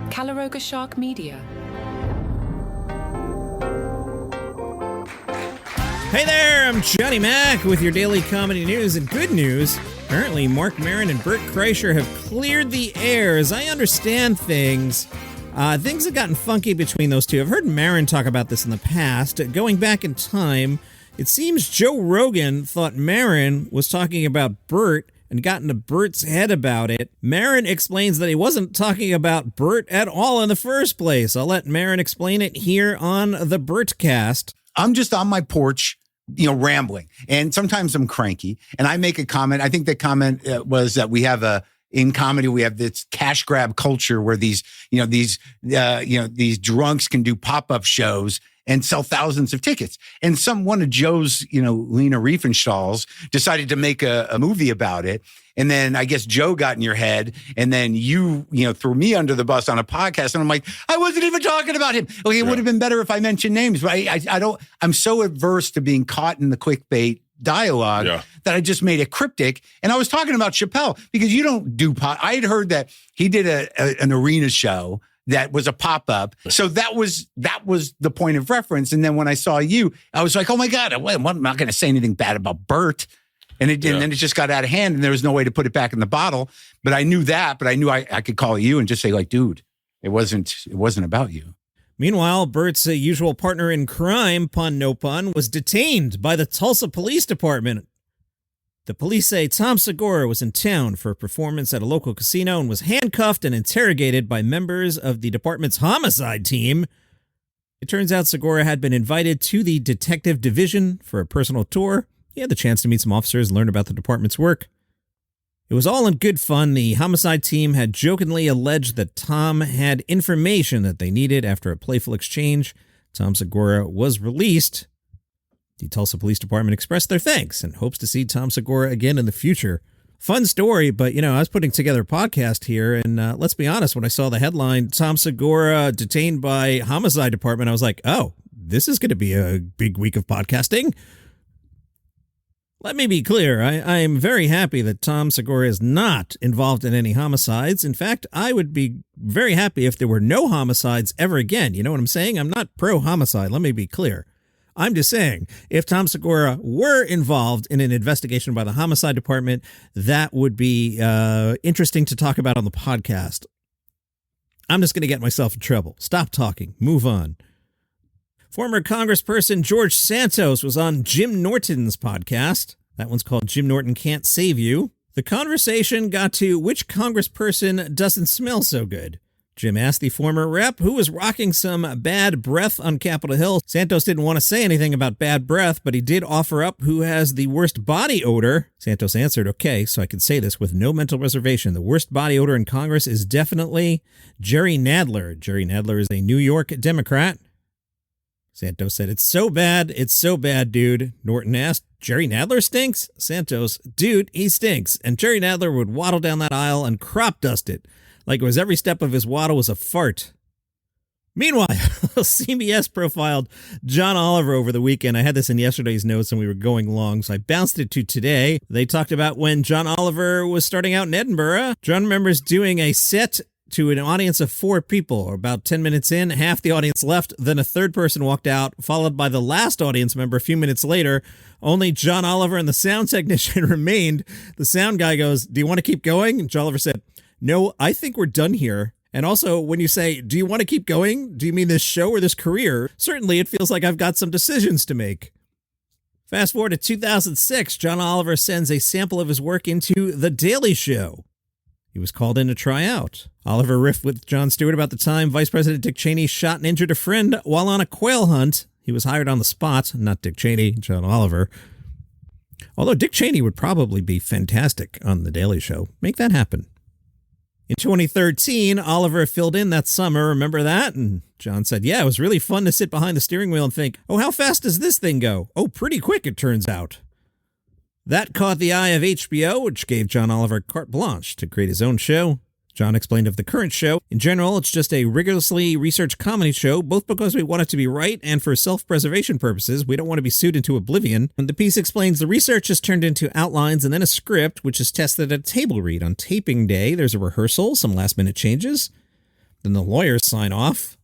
Calaroga Shark Media. Hey there, I'm Johnny Mac with your daily comedy news and good news. Apparently, Marc Maron and Burt Kreischer have cleared the air. As I understand things, things have gotten funky between those two. I've heard Maron talk about this in the past. Going back in time, it seems Joe Rogan thought Maron was talking about Bert and got into Bert's head about it. Maron explains that he wasn't talking about Bert at all in the first place. I'll let Maron explain it here on the Bertcast. I'm just on my porch, rambling. And sometimes I'm cranky. And I make a comment. I think the comment was that in comedy, we have this cash grab culture where these drunks can do pop-up shows and sell thousands of tickets. And one of Joe's, Lena Riefenstahl's decided to make a movie about it. And then I guess Joe got in your head, and then you threw me under the bus on a podcast. And I'm like, I wasn't even talking about him. Okay, it would have been better if I mentioned names, but I'm so averse to being caught in the clickbait dialogue that I just made it cryptic. And I was talking about Chappelle because you don't do I had heard that he did an arena show that was a pop-up. So that was the point of reference. And then when I saw you, I was like, oh my God, I'm not going to say anything bad about Bert. And then it just got out of hand and there was no way to put it back in the bottle. But I knew that, but I knew I could call you and just say like, dude, it wasn't about you. Meanwhile, Bert's usual partner in crime, pun no pun, was detained by the Tulsa Police Department. The police say Tom Segura was in town for a performance at a local casino and was handcuffed and interrogated by members of the department's homicide team. It turns out Segura had been invited to the detective division for a personal tour. He had the chance to meet some officers and learn about the department's work. It was all in good fun. The homicide team had jokingly alleged that Tom had information that they needed after a playful exchange. Tom Segura was released. The Tulsa Police Department expressed their thanks and hopes to see Tom Segura again in the future. Fun story, but, I was putting together a podcast here, and let's be honest, when I saw the headline, Tom Segura detained by homicide department, I was like, oh, this is going to be a big week of podcasting. Let me be clear, I am very happy that Tom Segura is not involved in any homicides. In fact, I would be very happy if there were no homicides ever again. You know what I'm saying? I'm not pro-homicide, let me be clear. I'm just saying, if Tom Segura were involved in an investigation by the homicide department, that would be interesting to talk about on the podcast. I'm just going to get myself in trouble. Stop talking. Move on. Former Congressperson George Santos was on Jim Norton's podcast. That one's called Jim Norton Can't Save You. The conversation got to which congressperson doesn't smell so good. Jim asked the former rep who was rocking some bad breath on Capitol Hill. Santos didn't want to say anything about bad breath, but he did offer up who has the worst body odor. Santos answered, okay, so I can say this with no mental reservation. The worst body odor in Congress is definitely Jerry Nadler. Jerry Nadler is a New York Democrat. Santos said, it's so bad, dude. Norton asked, Jerry Nadler stinks? Santos, dude, he stinks. And Jerry Nadler would waddle down that aisle and crop dust it. Like it was every step of his waddle was a fart. Meanwhile, CBS profiled John Oliver over the weekend. I had this in yesterday's notes and we were going long, so I bounced it to today. They talked about when John Oliver was starting out in Edinburgh. John remembers doing a set to an audience of 4 people. About 10 minutes in, half the audience left, then a third person walked out, followed by the last audience member a few minutes later. Only John Oliver and the sound technician remained. The sound guy goes, do you want to keep going? And John Oliver said, no, I think we're done here. And also, when you say, do you want to keep going? Do you mean this show or this career? Certainly, it feels like I've got some decisions to make. Fast forward to 2006, John Oliver sends a sample of his work into The Daily Show. He was called in to try out. Oliver riffed with Jon Stewart about the time Vice President Dick Cheney shot and injured a friend while on a quail hunt. He was hired on the spot, not Dick Cheney, John Oliver. Although Dick Cheney would probably be fantastic on The Daily Show. Make that happen. In 2013, Oliver filled in that summer, remember that? And John said, yeah, it was really fun to sit behind the steering wheel and think, oh, how fast does this thing go? Oh, pretty quick, it turns out. That caught the eye of HBO, which gave John Oliver carte blanche to create his own show. John explained of the current show, in general, it's just a rigorously researched comedy show, both because we want it to be right and for self-preservation purposes. We don't want to be sued into oblivion. And the piece explains the research is turned into outlines and then a script, which is tested at a table read. On taping day, there's a rehearsal, some last-minute changes. Then the lawyers sign off.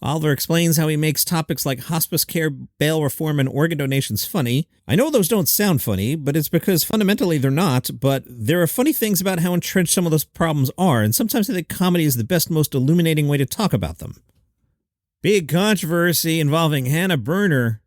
Oliver explains how he makes topics like hospice care, bail reform, and organ donations funny. I know those don't sound funny, but it's because fundamentally they're not, but there are funny things about how entrenched some of those problems are, and sometimes I think comedy is the best, most illuminating way to talk about them. Big controversy involving Hannah Berner.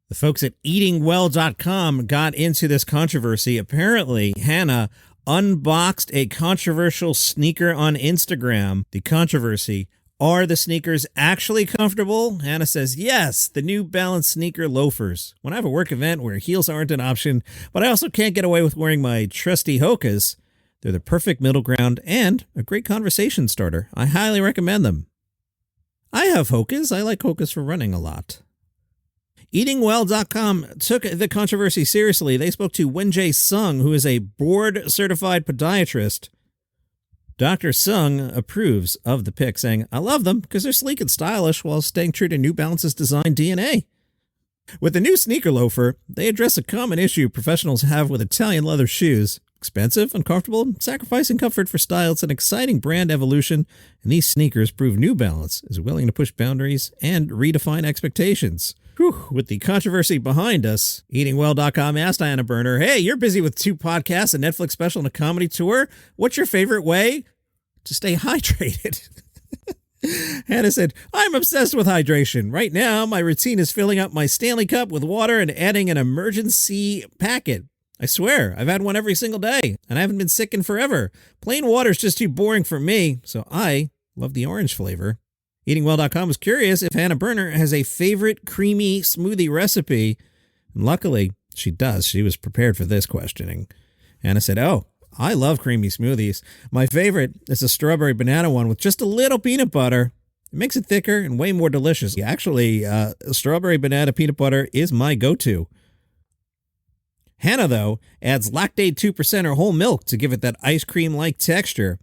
The folks at eatingwell.com got into this controversy. Apparently, Hannah unboxed a controversial sneaker on Instagram. The controversy: are the sneakers actually comfortable? Hannah says, yes, the New Balance sneaker loafers. When I have a work event where heels aren't an option, but I also can't get away with wearing my trusty Hokas, they're the perfect middle ground and a great conversation starter. I highly recommend them. I have Hokas. I like Hokas for running a lot. Eatingwell.com took the controversy seriously. They spoke to Wenjay Sung, who is a board-certified podiatrist. Dr. Sung approves of the pick, saying, I love them because they're sleek and stylish while staying true to New Balance's design DNA. With the new sneaker loafer, they address a common issue professionals have with Italian leather shoes. Expensive, uncomfortable, sacrificing comfort for style. It's an exciting brand evolution, and these sneakers prove New Balance is willing to push boundaries and redefine expectations. Whew, with the controversy behind us, EatingWell.com asked Hannah Berner, hey, you're busy with 2 podcasts, a Netflix special, and a comedy tour. What's your favorite way to stay hydrated? Hannah said, I'm obsessed with hydration. Right now, my routine is filling up my Stanley Cup with water and adding an emergency packet. I swear, I've had one every single day, and I haven't been sick in forever. Plain water's just too boring for me, so I love the orange flavor. EatingWell.com was curious if Hannah Berner has a favorite creamy smoothie recipe. And luckily, she does. She was prepared for this questioning. Hannah said, oh, I love creamy smoothies. My favorite is a strawberry banana one with just a little peanut butter. It makes it thicker and way more delicious. Actually, strawberry banana peanut butter is my go-to. Hannah, though, adds Lactate 2% or whole milk to give it that ice cream-like texture.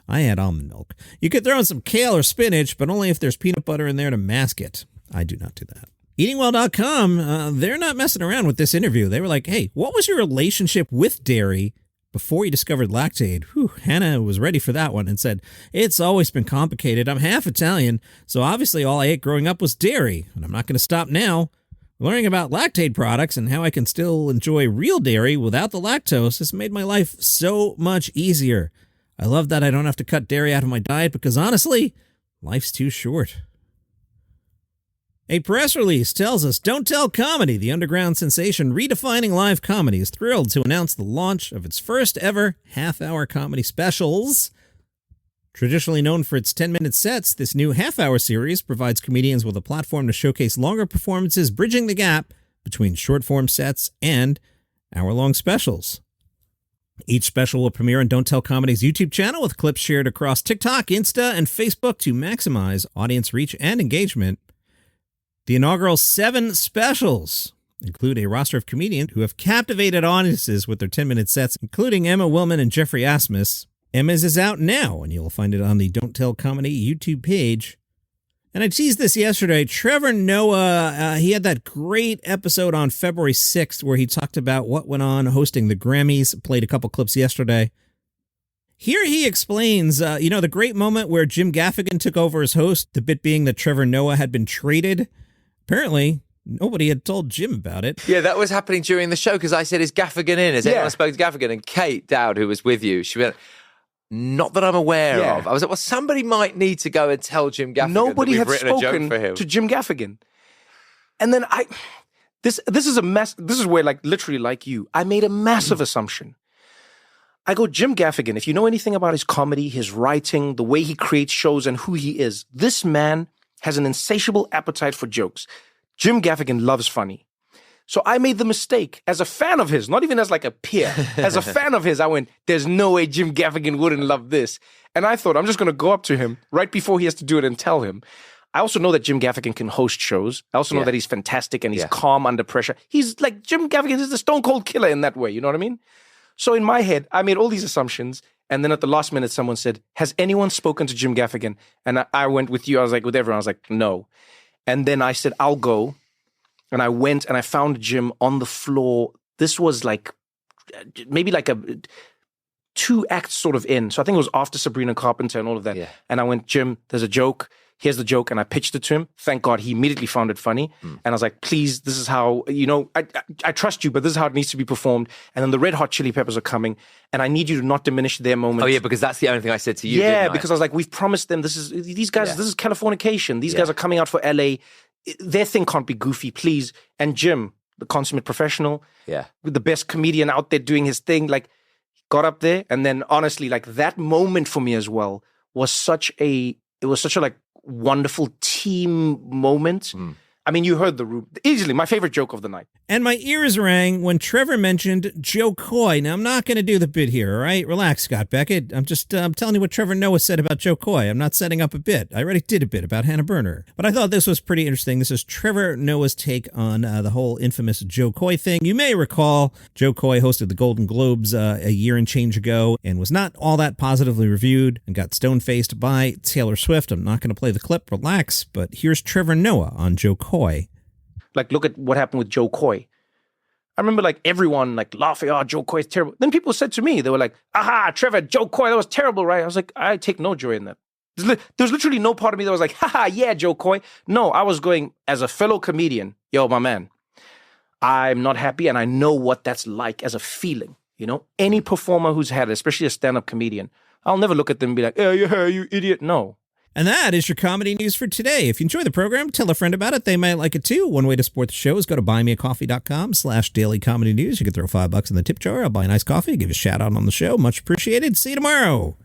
I add almond milk. You could throw in some kale or spinach, but only if there's peanut butter in there to mask it. I do not do that. EatingWell.com, they're not messing around with this interview. They were like, hey, what was your relationship with dairy before you discovered lactate? Whew, Hannah was ready for that one and said, it's always been complicated. I'm half Italian, so obviously all I ate growing up was dairy, and I'm not going to stop now. Learning about lactate products and how I can still enjoy real dairy without the lactose has made my life so much easier. I love that I don't have to cut dairy out of my diet because honestly, life's too short. A press release tells us Don't Tell Comedy, the underground sensation redefining live comedy, is thrilled to announce the launch of its first ever half-hour comedy specials. Traditionally known for its 10-minute sets, this new half-hour series provides comedians with a platform to showcase longer performances, bridging the gap between short-form sets and hour-long specials. Each special will premiere on Don't Tell Comedy's YouTube channel with clips shared across TikTok, Insta, and Facebook to maximize audience reach and engagement. The inaugural 7 specials include a roster of comedians who have captivated audiences with their 10-minute sets, including Emma Willman and Jeffrey Asmus. Emma's is out now, and you'll find it on the Don't Tell Comedy YouTube page. And I teased this yesterday. Trevor Noah, he had that great episode on February 6th where he talked about what went on hosting the Grammys. Played a couple clips yesterday. Here he explains, the great moment where Jim Gaffigan took over as host, the bit being that Trevor Noah had been traded. Apparently, nobody had told Jim about it. Yeah, that was happening during the show because I said, is Gaffigan in? Has anyone spoken to Gaffigan? And Kate Dowd, who was with you, she went, not that I'm aware of. I was like, well, somebody might need to go and tell Jim Gaffigan Nobody that we've had written a joke spoken for him. to Jim Gaffigan. And then this is a mess. This is where, literally like you, I made a massive assumption. I go, Jim Gaffigan, if you know anything about his comedy, his writing, the way he creates shows and who he is, this man has an insatiable appetite for jokes. Jim Gaffigan loves funny. So I made the mistake as a fan of his, not even as like a peer, as a fan of his, I went, there's no way Jim Gaffigan wouldn't love this. And I thought, I'm just going to go up to him right before he has to do it and tell him. I also know that Jim Gaffigan can host shows. I also know that he's fantastic and he's calm under pressure. He's like, Jim Gaffigan is the stone cold killer in that way. You know what I mean? So in my head, I made all these assumptions. And then at the last minute, someone said, has anyone spoken to Jim Gaffigan? And I went with you. I was like, with everyone. I was like, no. And then I said, I'll go. And I went and I found Jim on the floor. This was like, maybe like 2 acts sort of in. So I think it was after Sabrina Carpenter and all of that. Yeah. And I went, Jim, there's a joke. Here's the joke. And I pitched it to him. Thank God he immediately found it funny. And I was like, please, this is how, I trust you, but this is how it needs to be performed. And then the Red Hot Chili Peppers are coming. And I need you to not diminish their moment. Oh, yeah, because that's the only thing I said to you. Yeah, didn't I? because I was like, we've promised them this is Californication. These guys are coming out for LA. Their thing can't be goofy, please. And Jim, the consummate professional, with the best comedian out there doing his thing, like, got up there. And then honestly, like, that moment for me as well was such a like wonderful team moment. I mean, you heard the room. Easily my favorite joke of the night. And my ears rang when Trevor mentioned Joe Coy. Now, I'm not going to do the bit here, all right? Relax, Scott Beckett. I'm telling you what Trevor Noah said about Joe Coy. I'm not setting up a bit. I already did a bit about Hannah Berner. But I thought this was pretty interesting. This is Trevor Noah's take on the whole infamous Joe Coy thing. You may recall Joe Coy hosted the Golden Globes a year and change ago and was not all that positively reviewed and got stone-faced by Taylor Swift. I'm not going to play the clip. Relax. But here's Trevor Noah on Joe Coy. Like, look at what happened with Joe Coy. I remember like everyone like laughing, oh, Joe Coy is terrible. Then people said to me, they were like, aha, Trevor, Joe Coy, that was terrible, right? I was like, I take no joy in that. There's literally no part of me that was like, haha, yeah, Joe Coy. No, I was going as a fellow comedian, yo, my man, I'm not happy and I know what that's like as a feeling. Any performer who's had it, especially a stand-up comedian, I'll never look at them and be like, oh, yeah, you idiot. No. And that is your comedy news for today. If you enjoy the program, tell a friend about it. They might like it too. One way to support the show is go to buymeacoffee.com/dailycomedynews. You can throw $5 in the tip jar. I'll buy a nice coffee, give you a shout out on the show. Much appreciated. See you tomorrow.